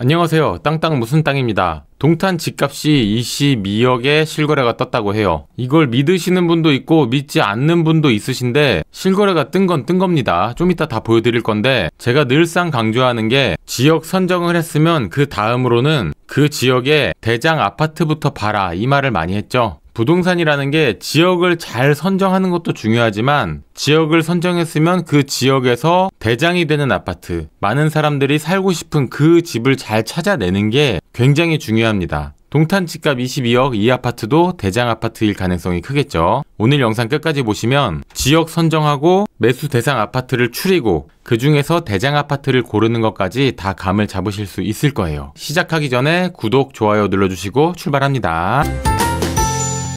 안녕하세요. 땅땅 무슨 땅입니다. 동탄 집값이 22억에 실거래가 떴다고 해요. 이걸 믿으시는 분도 있고 믿지 않는 분도 있으신데 실거래가 뜬 건 뜬 겁니다. 좀 이따 다 보여드릴 건데 제가 늘상 강조하는 게 지역 선정을 했으면 그 다음으로는 그 지역의 대장 아파트부터 봐라 이 말을 많이 했죠. 부동산이라는 게 지역을 잘 선정하는 것도 중요하지만 지역을 선정했으면 그 지역에서 대장이 되는 아파트, 많은 사람들이 살고 싶은 그 집을 잘 찾아내는 게 굉장히 중요합니다. 동탄 집값 22억 이 아파트도 대장 아파트일 가능성이 크겠죠. 오늘 영상 끝까지 보시면 지역 선정하고 매수 대상 아파트를 추리고 그 중에서 대장 아파트를 고르는 것까지 다 감을 잡으실 수 있을 거예요. 시작하기 전에 구독, 좋아요 눌러주시고 출발합니다.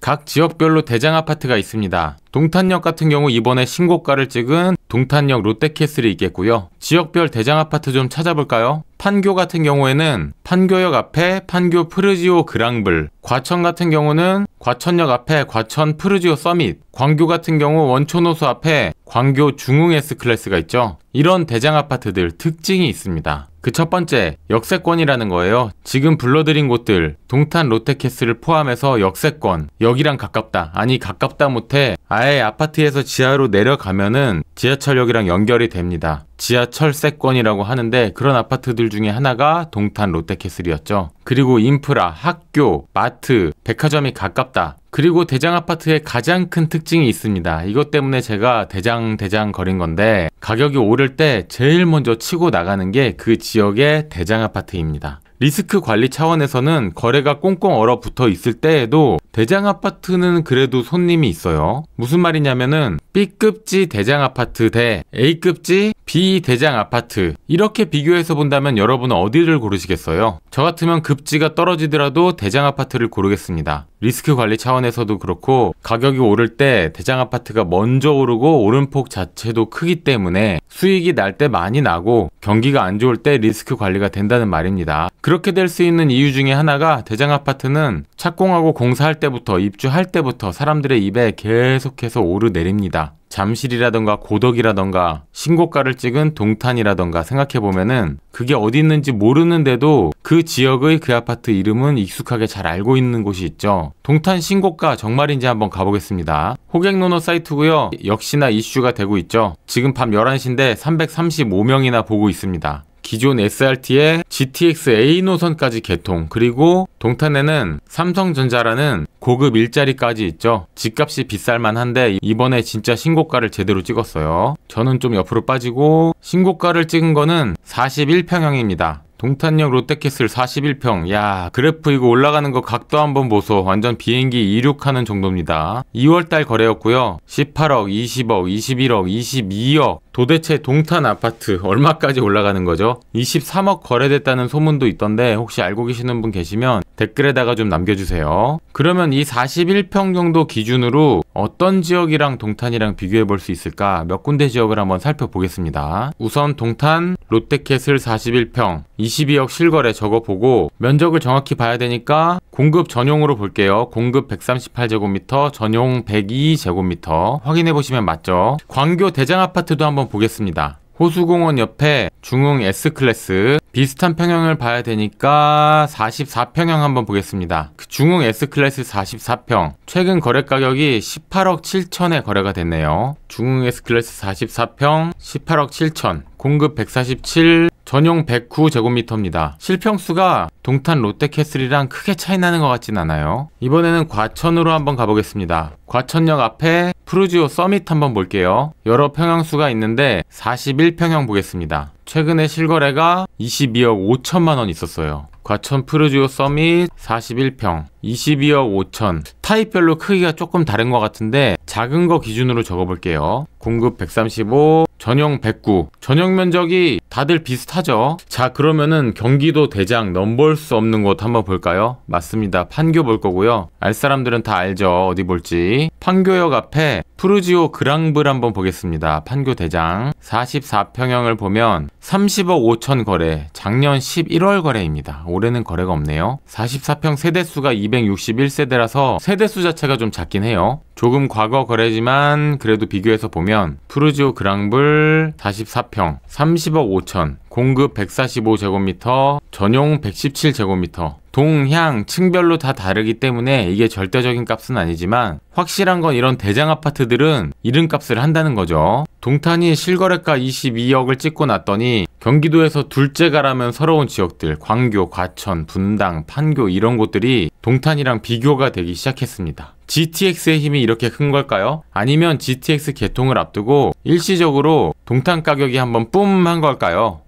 각 지역별로 대장 아파트가 있습니다. 동탄역 같은 경우 이번에 신고가를 찍은 동탄역 롯데캐슬이 있겠고요. 지역별 대장 아파트 좀 찾아볼까요? 판교 같은 경우에는 판교역 앞에 판교 프르지오 그랑블, 과천 같은 경우는 과천역 앞에 과천 프르지오 서밋, 광교 같은 경우 원촌호수 앞에 광교 중흥 S클래스가 있죠. 이런 대장 아파트들 특징이 있습니다. 그 첫 번째, 역세권이라는 거예요. 지금 불러드린 곳들, 동탄 롯데캐슬을 포함해서 역세권, 여기랑 가깝다, 아니 가깝다 못해 아예 아파트에서 지하로 내려가면은 지하철역이랑 연결이 됩니다. 지하철세권이라고 하는데 그런 아파트들 중에 하나가 동탄 롯데캐슬이었죠. 그리고 인프라, 학교, 마트, 백화점이 가깝다. 그리고 대장 아파트의 가장 큰 특징이 있습니다. 이것 때문에 제가 대장 거린 건데 가격이 오를 때 제일 먼저 치고 나가는 게 그 지역의 대장 아파트입니다. 리스크 관리 차원에서는 거래가 꽁꽁 얼어붙어 있을 때에도 대장 아파트는 그래도 손님이 있어요. 무슨 말이냐면은 B급지 대장 아파트 대 A급지 B 대장 아파트 이렇게 비교해서 본다면 여러분은 어디를 고르시겠어요? 저 같으면 급지가 떨어지더라도 대장 아파트를 고르겠습니다. 리스크 관리 차원에서도 그렇고 가격이 오를 때 대장 아파트가 먼저 오르고 오름폭 자체도 크기 때문에 수익이 날 때 많이 나고 경기가 안 좋을 때 리스크 관리가 된다는 말입니다. 그렇게 될 수 있는 이유 중에 하나가 대장 아파트는 착공하고 공사할 때부터 입주할 때부터 사람들의 입에 계속해서 오르내립니다. 잠실이라던가 고덕이라던가 신고가를 찍은 동탄이라던가 생각해보면은 그게 어디 있는지 모르는데도 그 지역의 그 아파트 이름은 익숙하게 잘 알고 있는 곳이 있죠. 동탄 신고가 정말인지 한번 가보겠습니다. 호객노노 사이트고요. 역시나 이슈가 되고 있죠. 지금 밤 11시인데 335명이나 보고 있습니다. 기존 SRT에 GTX A 노선까지 개통, 그리고 동탄에는 삼성전자라는 고급 일자리까지 있죠. 집값이 비쌀만 한데 이번에 진짜 신고가를 제대로 찍었어요. 저는 좀 옆으로 빠지고 신고가를 찍은 거는 41평형입니다. 동탄역 롯데캐슬 41평. 야, 그래프 이거 올라가는 거 각도 한번 보소. 완전 비행기 이륙하는 정도입니다. 2월달 거래였고요. 18억, 20억, 21억, 22억. 도대체 동탄 아파트 얼마까지 올라가는 거죠? 23억 거래됐다는 소문도 있던데 혹시 알고 계시는 분 계시면 댓글에다가 좀 남겨주세요. 그러면 이 41평 정도 기준으로 어떤 지역이랑 동탄이랑 비교해 볼 수 있을까? 몇 군데 지역을 한번 살펴보겠습니다. 우선 동탄 롯데캐슬 41평 22억 실거래 저거 보고 면적을 정확히 봐야 되니까 공급 전용으로 볼게요. 공급 138제곱미터, 전용 102제곱미터 확인해 보시면 맞죠? 광교 대장 아파트도 한번 보겠습니다. 호수공원 옆에 중흥 S클래스 비슷한 평형을 봐야 되니까 44평형 한번 보겠습니다. 중흥 S클래스 44평 최근 거래 가격이 18억 7천에 거래가 됐네요. 중흥 S클래스 44평 18억 7천 공급 147 전용 109제곱미터입니다. 실평수가 동탄 롯데캐슬이랑 크게 차이 나는 것 같진 않아요. 이번에는 과천으로 한번 가보겠습니다. 과천역 앞에 프루지오 서밋 한번 볼게요. 여러 평형수가 있는데 41평형 보겠습니다. 최근에 실거래가 22억 5천만 원 있었어요. 과천 프루지오 서밋 41평 22억 5천. 타입별로 크기가 조금 다른 것 같은데 작은 거 기준으로 적어볼게요. 공급 135, 전용 109. 전용 면적이 다들 비슷하죠. 자, 그러면은 경기도 대장 넘볼 수 없는 곳 한번 볼까요? 맞습니다. 판교 볼 거고요. 알 사람들은 다 알죠. 어디 볼지. 판교역 앞에 푸르지오 그랑블 한번 보겠습니다. 판교 대장 44평형을 보면 30억 5천 거래, 작년 11월 거래입니다. 올해는 거래가 없네요. 44평 세대수가 261세대라서 세대수 자체가 좀 작긴 해요. 조금 과거 거래지만 그래도 비교해서 보면 푸르지오 그랑블 44평 30억 5천, 공급 145제곱미터, 전용 117제곱미터, 동향, 층별로 다 다르기 때문에 이게 절대적인 값은 아니지만 확실한 건 이런 대장 아파트들은 이름값을 한다는 거죠. 동탄이 실거래가 22억을 찍고 났더니 경기도에서 둘째가라면 서러운 지역들, 광교, 과천, 분당, 판교 이런 곳들이 동탄이랑 비교가 되기 시작했습니다. GTX의 힘이 이렇게 큰 걸까요? 아니면 GTX 개통을 앞두고 일시적으로 동탄 가격이 한번 뿜 한 걸까요?